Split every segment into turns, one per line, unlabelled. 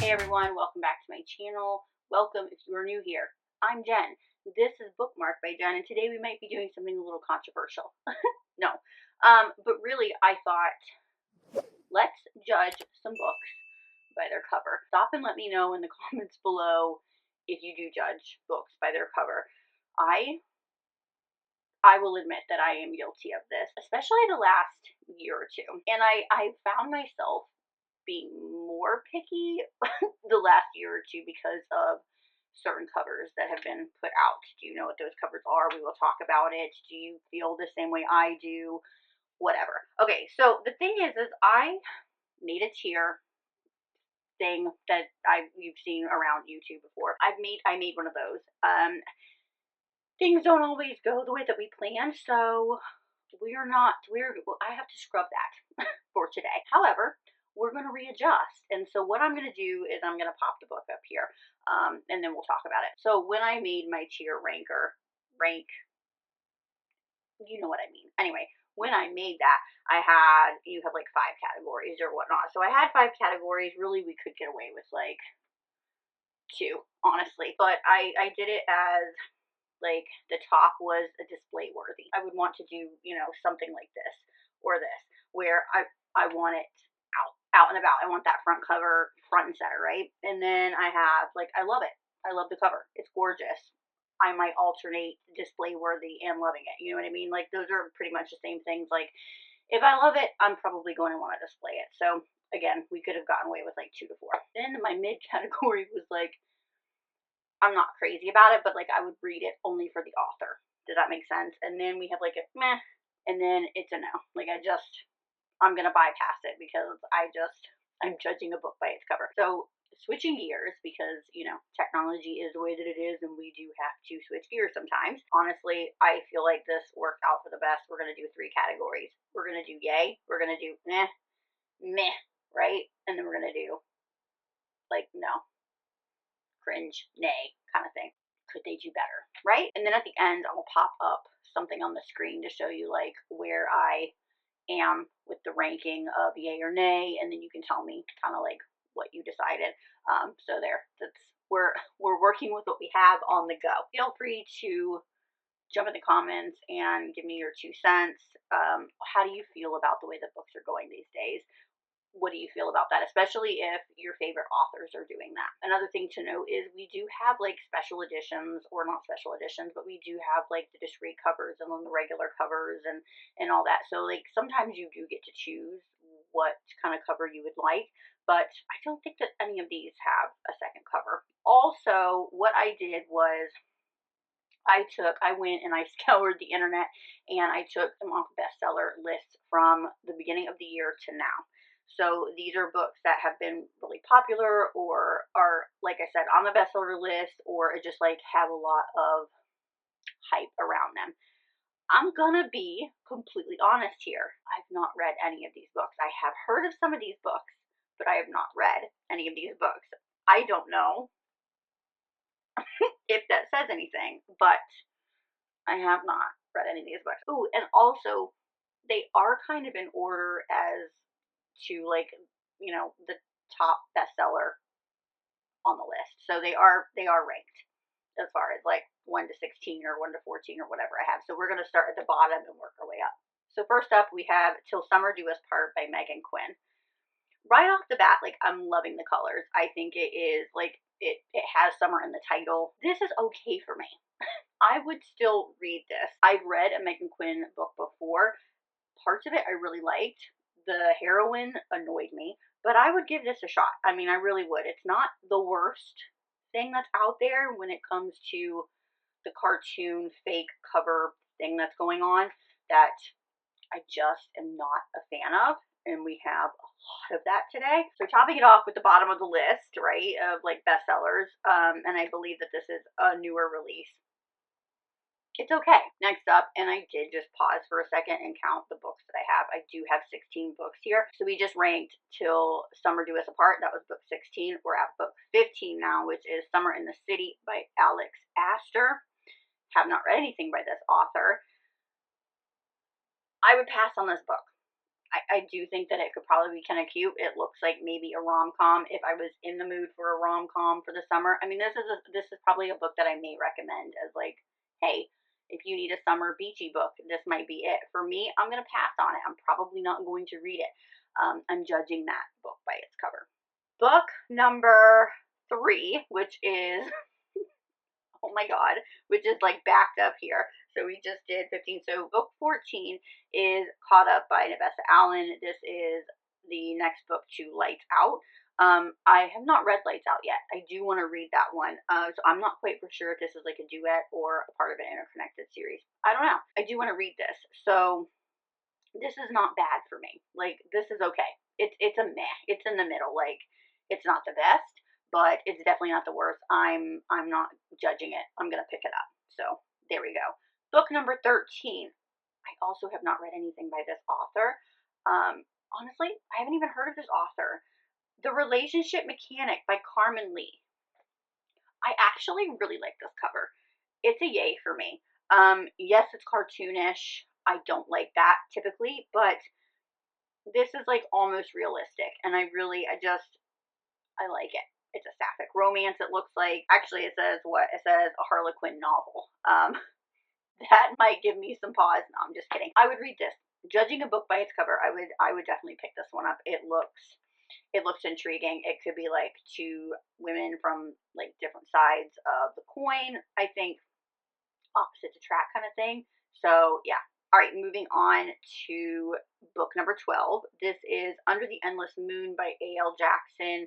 Hey everyone, welcome back to my channel. Welcome if you are new here. I'm Jen. This is Bookmarked by Jen, and today we might be doing something a little controversial. No. But really I thought, let's judge some books by their cover. Stop and let me know in the comments below if you do judge books by their cover. I will admit that I am guilty of this, especially the last year or two. And I found myself being more picky the last year or two because of certain covers that have been put out. Do you know what those covers are? We will talk about it. Do you feel the same way I do? Whatever. Okay, so the thing is I made a tier thing that you've seen around YouTube before. I made one of those. Things don't always go the way that we planned, so I have to scrub that for today. However, we're going to readjust. And so what I'm going to do is I'm going to pop the book up here, and then we'll talk about it. So when I made my tier rank, you know what I mean. Anyway, when I made that, you have like 5 categories or whatnot. So I had 5 categories. Really, we could get away with like 2, honestly. But I did it as like the top was a display worthy. I would want to do, something like this or this, where I want it out and about. I want that front cover front and center, right? And then I have I love it. I love the cover. It's gorgeous. I might alternate display worthy and loving it. You know what I mean? Like those are pretty much the same things. Like if I love it, I'm probably going to want to display it. So again, we could have gotten away with like 2 to 4. Then my mid category was like, I'm not crazy about it, but like I would read it only for the author. Does that make sense? And then we have like a meh, and then it's a no. Like I'm going to bypass it because I'm judging a book by its cover. So switching gears because, technology is the way that it is and we do have to switch gears sometimes. Honestly, I feel like this worked out for the best. We're going to do 3 categories. We're going to do yay, we're going to do meh, right? And then we're going to do like no, cringe, nay kind of thing. Could they do better, right? And then at the end, I'll pop up something on the screen to show you like where I am with the ranking of yay or nay, and then you can tell me kind of like what you decided. So we're working with what we have on the go. Feel free to jump in the comments and give me your 2 cents. How do you feel about the way that books are going these days? What do you feel about that, especially if your favorite authors are doing that? Another thing to note is we do have like special editions, or not special editions, but we do have like the discreet covers and then the regular covers and all that. So like sometimes you do get to choose what kind of cover you would like, but I don't think that any of these have a second cover. Also, what I did was I went and I scoured the internet and I took them off bestseller lists from the beginning of the year to now. So these are books that have been really popular or are, like I said, on the bestseller list or just like have a lot of hype around them. I'm gonna be completely honest here. I've not read any of these books. I have heard of some of these books, but I have not read any of these books. I don't know if that says anything, but I have not read any of these books. Ooh, and also they are kind of in order as to like, the top bestseller on the list. So they are ranked as far as like 1 to 16 or 1 to 14 or whatever I have. So we're going to start at the bottom and work our way up. So first up we have Till Summer Do Us Part by Megan Quinn. Right off the bat, like I'm loving the colors. I think it is like it has summer in the title. This is okay for me. I would still read this. I've read a Megan Quinn book before. Parts of it I really liked. The heroine annoyed me, but I would give this a shot. I mean, I really would. It's not the worst thing that's out there when it comes to the cartoon fake cover thing that's going on that I just am not a fan of, and we have a lot of that today. So topping it off with the bottom of the list, right, of like bestsellers, and I believe that this is a newer release. It's okay. Next up, and I did just pause for a second and count the books that I have. I do have 16 books here. So we just ranked Till Summer Do Us Apart. That was book 16. We're at book 15 now, which is Summer in the City by Alex Astor. Have not read anything by this author. I would pass on this book. I do think that it could probably be kind of cute. It looks like maybe a rom-com if I was in the mood for a rom-com for the summer. I mean, this is probably a book that I may recommend as like, hey, if you need a summer beachy book, this might be it. For me, I'm gonna pass on it. I'm probably not going to read it. I'm judging that book by its cover. Book number 3, which is oh my god, which is like backed up here. So we just did 15. So book 14 is Caught Up by Nevessa Allen. This is the next book to Lights Out. I have not read Lights Out yet. I do want to read that one. So I'm not quite for sure if this is like a duet or a part of an interconnected series. I don't know. I do want to read this. So this is not bad for me. Like, this is okay. It's a meh. It's in the middle. Like, it's not the best, but it's definitely not the worst. I'm not judging it. I'm gonna pick it up. So there we go. Book number 13. I also have not read anything by this author. Honestly, I haven't even heard of this author. The Relationship Mechanic by Carmen Lee. I actually really like this cover. It's a yay for me. Yes, it's cartoonish. I don't like that typically, but this is like almost realistic, and I like it. It's a sapphic romance. It looks like, actually, it says what? It says a Harlequin novel. That might give me some pause. No, I'm just kidding. I would read this. Judging a book by its cover, I would definitely pick this one up. It looks intriguing. It could be like two women from like different sides of the coin. I think opposites attract kind of thing. So yeah. All right, moving on to book number 12. This is Under the Endless Moon by A.L. Jackson.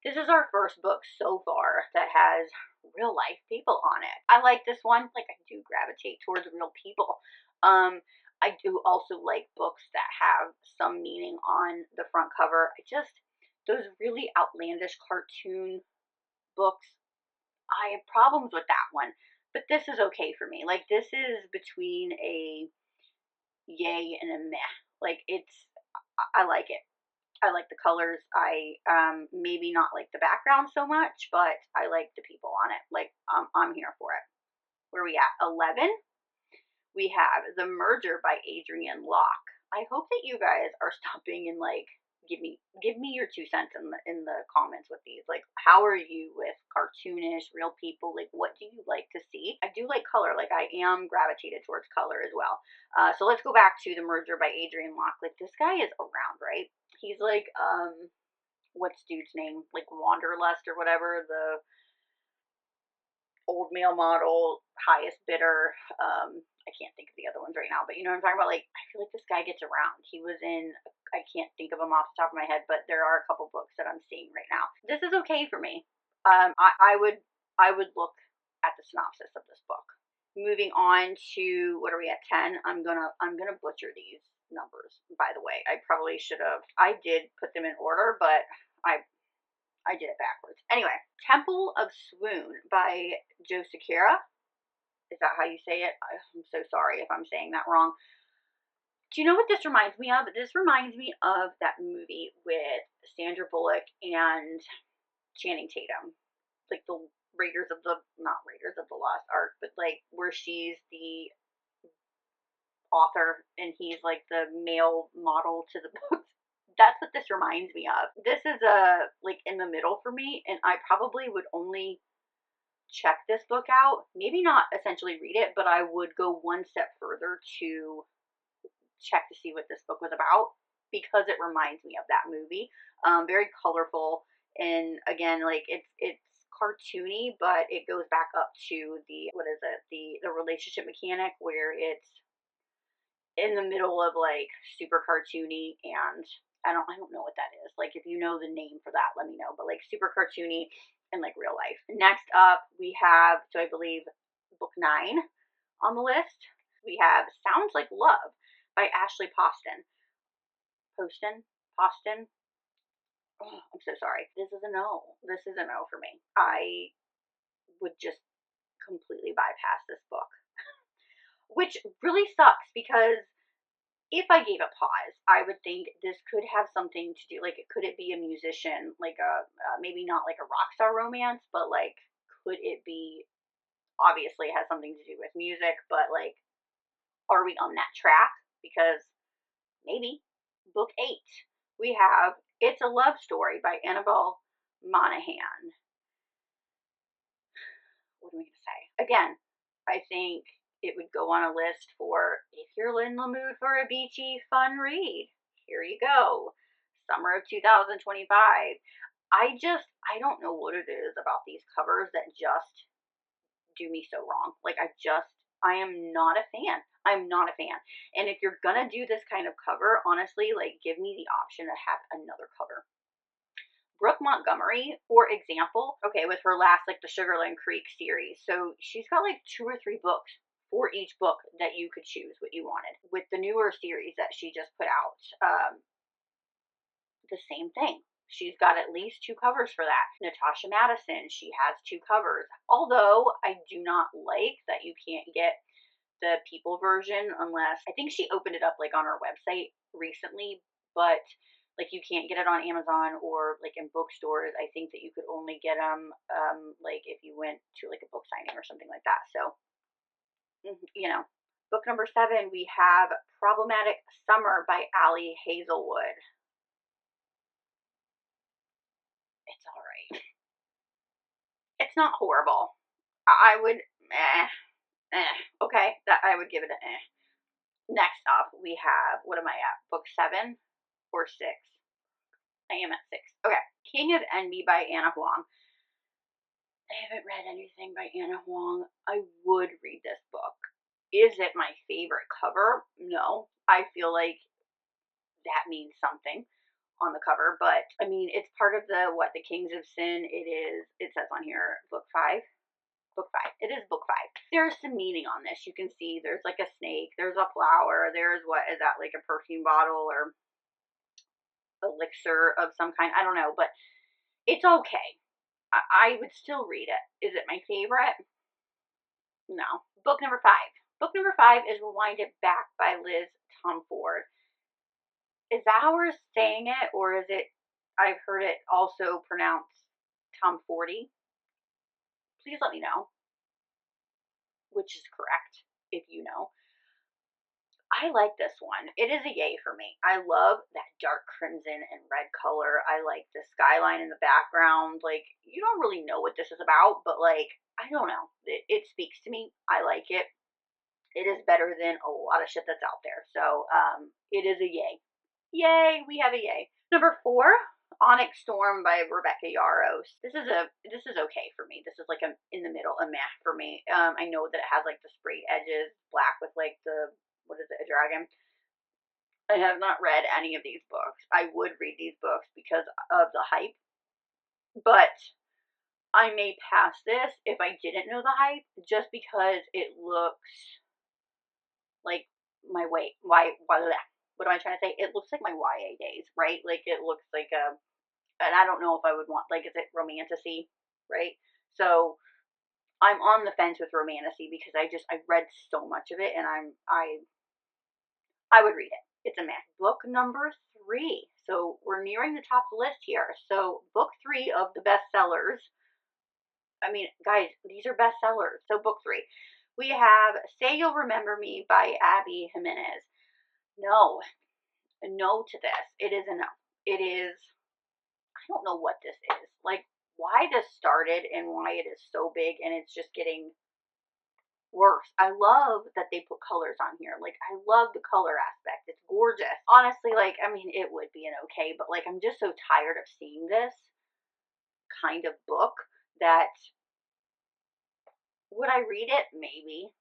This is our first book so far that has real life people on it. I like this one. Like, I do gravitate towards real people. I do also like books that have some meaning on the front cover. Those really outlandish cartoon books, I have problems with that one. But this is okay for me. Like, this is between a yay and a meh. Like, I like it. I like the colors. I maybe not like the background so much, but I like the people on it. Like, I'm here for it. Where are we at? 11. We have The Merger by Adrienne Locke. I hope that you guys are stopping and like give me your 2 cents in the comments with these. Like, how are you with cartoonish real people? Like, what do you like to see? I do like color. Like, I am gravitated towards color as well. So let's go back to The Merger by Adrienne Locke. Like, this guy is around, right? He's like, what's dude's name? Like Wanderlust or whatever, the old male model, highest bidder. I can't think of the other ones right now, but you know what I'm talking about? Like, I feel like this guy gets around. He was in, I can't think of him off the top of my head, but there are a couple books that I'm seeing right now. This is okay for me. I would look at the synopsis of this book. Moving on to, what are we at, 10? I'm gonna butcher these numbers, by the way. I probably should have, I did put them in order, but I did it backwards. Anyway, Temple of Swoon by Joe Sequeira. Is that how you say it? I'm so sorry if I'm saying that wrong. Do you know what this reminds me of? This reminds me of that movie with Sandra Bullock and Channing Tatum. Like the not Raiders of the Lost Ark, but like where she's the author and he's like the male model to the books. That's what this reminds me of. This is like in the middle for me, and I probably would only check this book out, maybe not essentially read it, but I would go one step further to check to see what this book was about, because it reminds me of that movie. Very colorful, and again, like it's cartoony, but it goes back up to the, what is it, the relationship mechanic, where it's in the middle of like super cartoony, and I don't know what that is. Like, if you know the name for that, let me know. But like super cartoony and like real life. Next up, we have, so I believe, book 9 on the list. We have Sounds Like Love by Ashley Poston. Poston. Oh, I'm so sorry. This is a no. This is a no for me. I would just completely bypass this book, which really sucks, because if I gave a pause, I would think this could have something to do, like, could it be a musician, like a, maybe not like a rock star romance, but like, could it be, obviously it has something to do with music, but like, are we on that track? Because maybe, Book 8, we have It's a Love Story by Annabelle Monaghan. What am I going to say? Again, I think it would go on a list for if you're in the mood for a beachy, fun read. Here you go. Summer of 2025. I don't know what it is about these covers that just do me so wrong. Like, I am not a fan. I'm not a fan. And if you're gonna do this kind of cover, honestly, like, give me the option to have another cover. Brooke Montgomery, for example, okay, with her last, like, the Sugarland Creek series. So she's got like 2 or 3 books for each book that you could choose what you wanted. With the newer series that she just put out, the same thing. She's got at least 2 covers for that. Natasha Madison, she has 2 covers. Although I do not like that you can't get the people version unless, I think she opened it up like on her website recently, but like you can't get it on Amazon or like in bookstores. I think that you could only get them like if you went to like a book signing or something like that. So, you know. Book number 7, we have Problematic Summer by Ali Hazelwood. It's all right. It's not horrible. I would, okay, that I would give it an eh. Next up, we have, what am I at? Book 7 or 6? I am at 6. Okay, King of Envy by Anna Huang. I haven't read anything by Anna Huang. I would read this book. Is it my favorite cover? No. I feel like that means something on the cover, but I mean, it's part of the Kings of Sin. It says on here, book 5. Book 5. It is book 5. There's some meaning on this. You can see there's like a snake, there's a flower, there's, what is that, like a perfume bottle or elixir of some kind? I don't know, but it's okay. I would still read it. Is it my favorite? No. Book number 5. Book number 5 is Rewind It Back by Liz Tomford. Is that how we're saying it, or is it, I've heard it also pronounced Tomfordy? Please let me know which is correct, if you know. I like this one. It is a yay for me. I love that dark crimson and red color. I like the skyline in the background. Like, you don't really know what this is about, but like, I don't know. It speaks to me. I like it. It is better than a lot of shit that's out there. So, it is a yay. Yay, we have a yay. Number 4, Onyx Storm by Rebecca Yarros. This is okay for me. This is like a in the middle, a meh for me. I know that it has like the sprayed edges, black with like the, what is it, a dragon. I have not read any of these books. I would read these books because of the hype, but I may pass this if I didn't know the hype, just because it looks like my way. What am I trying to say? It looks like my YA days, right? Like it looks like and I don't know if I would want, like, is it romantasy, right? So I'm on the fence with romantasy because I read so much of it, and I would read it. It's a mess. Book number 3. So we're nearing the top of the list here. So book 3 of the bestsellers. I mean, guys, these are bestsellers. So book 3. We have Say You'll Remember Me by Abby Jimenez. No. No to this. It is a no. It is, I don't know what this is. Like, why this started and why it is so big and it's just getting worse. I love that they put colors on here. Like, I love the color aspect. It's gorgeous. Honestly, like, I mean, it would be an okay, but like, I'm just so tired of seeing this kind of book that, would I read it? Maybe.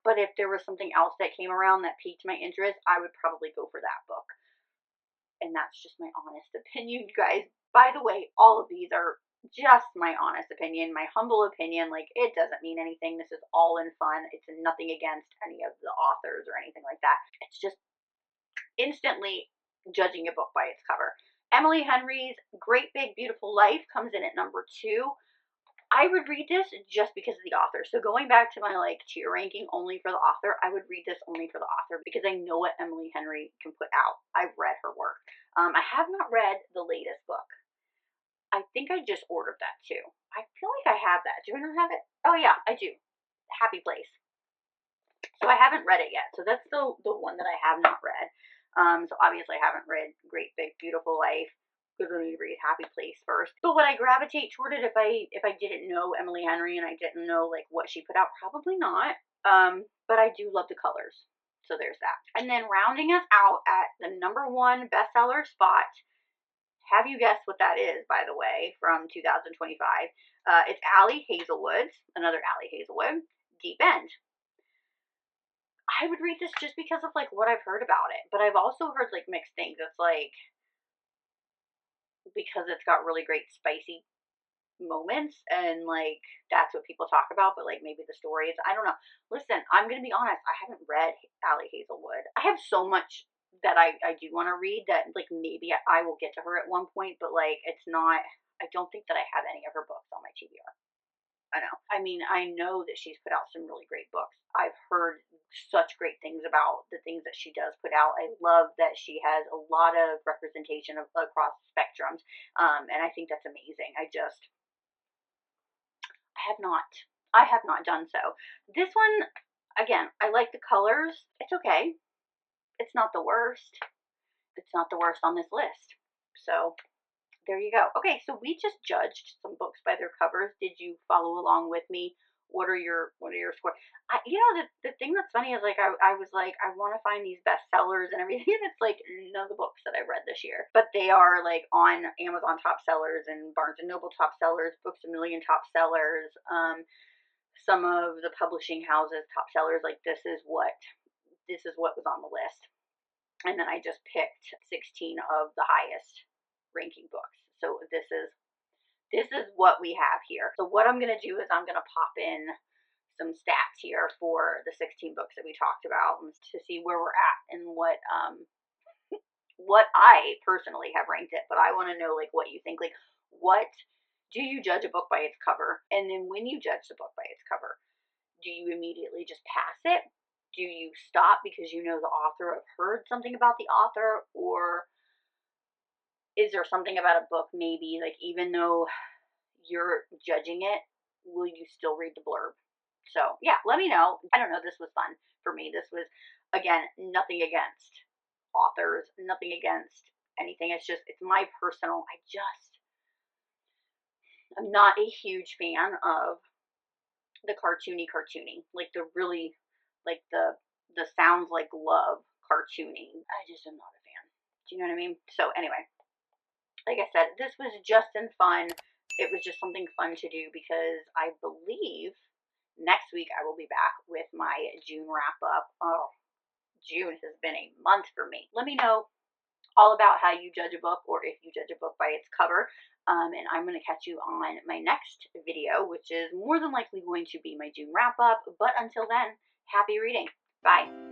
But if there was something else that came around that piqued my interest, I would probably go for that book. And that's just my honest opinion, guys. By the way, all of these are just my honest opinion, my humble opinion. Like, it doesn't mean anything. This is all in fun. It's nothing against any of the authors or anything like that. It's just instantly judging a book by its cover. Emily Henry's Great Big Beautiful Life comes in at number 2. I would read this just because of the author. So going back to my like tier ranking only for the author, I would read this only for the author because I know what Emily Henry can put out. I've read her work. I have not read the latest book. I think I just ordered that too. I feel like I have that. Do I not have it? Oh yeah, I do. Happy Place. So I haven't read it yet. So that's the one that I have not read. So obviously I haven't read Great Big Beautiful Life, because I need to read Happy Place first. But would I gravitate toward it if I didn't know Emily Henry and I didn't know like what she put out? Probably not. But I do love the colors. So there's that. And then rounding us out at the #1 bestseller spot, have you guessed what that is, by the way, from 2025? It's Ali Hazelwood's, another Ali Hazelwood, Deep End. I would read this just because of like what I've heard about it, but I've also heard like mixed things. It's like because it's got really great spicy moments and like that's what people talk about, but like maybe the story is, I don't know. Listen, I'm gonna be honest, I haven't read Ali Hazelwood. I have so much that I do want to read that like maybe I will get to her at one point, but like it's not, I don't think that I have any of her books on my TBR. I know. I mean, I know that she's put out some really great books. I've heard such great things about the things that she does put out. I love that she has a lot of representation across spectrums, and I think that's amazing. I have not done so. This one, again, I like the colors. It's okay. It's not the worst. It's not the worst on this list. So there you go. Okay, so we just judged some books by their covers. Did you follow along with me? What are your scores? The thing that's funny is like I was like I want to find these bestsellers and everything. And it's like none of the books that I've read this year, but they are like on Amazon top sellers and Barnes and Noble top sellers, Books a Million top sellers. Some of the publishing houses top sellers. Like this is what was on the list, and then I just picked 16 of the highest ranking books. So this is what we have here. So what I'm going to do is I'm going to pop in some stats here for the 16 books that we talked about to see where we're at and what I personally have ranked it. But I want to know like what you think. Like what do you judge a book by its cover? And then when you judge the book by its cover, do you immediately just pass it? Do you stop because you know the author, have heard something about the author, or is there something about a book maybe like even though you're judging it, will you still read the blurb? So yeah, let me know. I don't know, this was fun for me. This was, again, nothing against authors, nothing against anything. It's my personal, I'm not a huge fan of the cartoony, like the really, like the sounds like love cartoony. I just am not a fan. Do you know what I mean? So anyway, like I said, this was just in fun. It was just something fun to do because I believe next week I will be back with my June wrap up. Oh, June has been a month for me. Let me know all about how you judge a book, or if you judge a book by its cover. And I'm going to catch you on my next video, which is more than likely going to be my June wrap up. But until then, happy reading. Bye.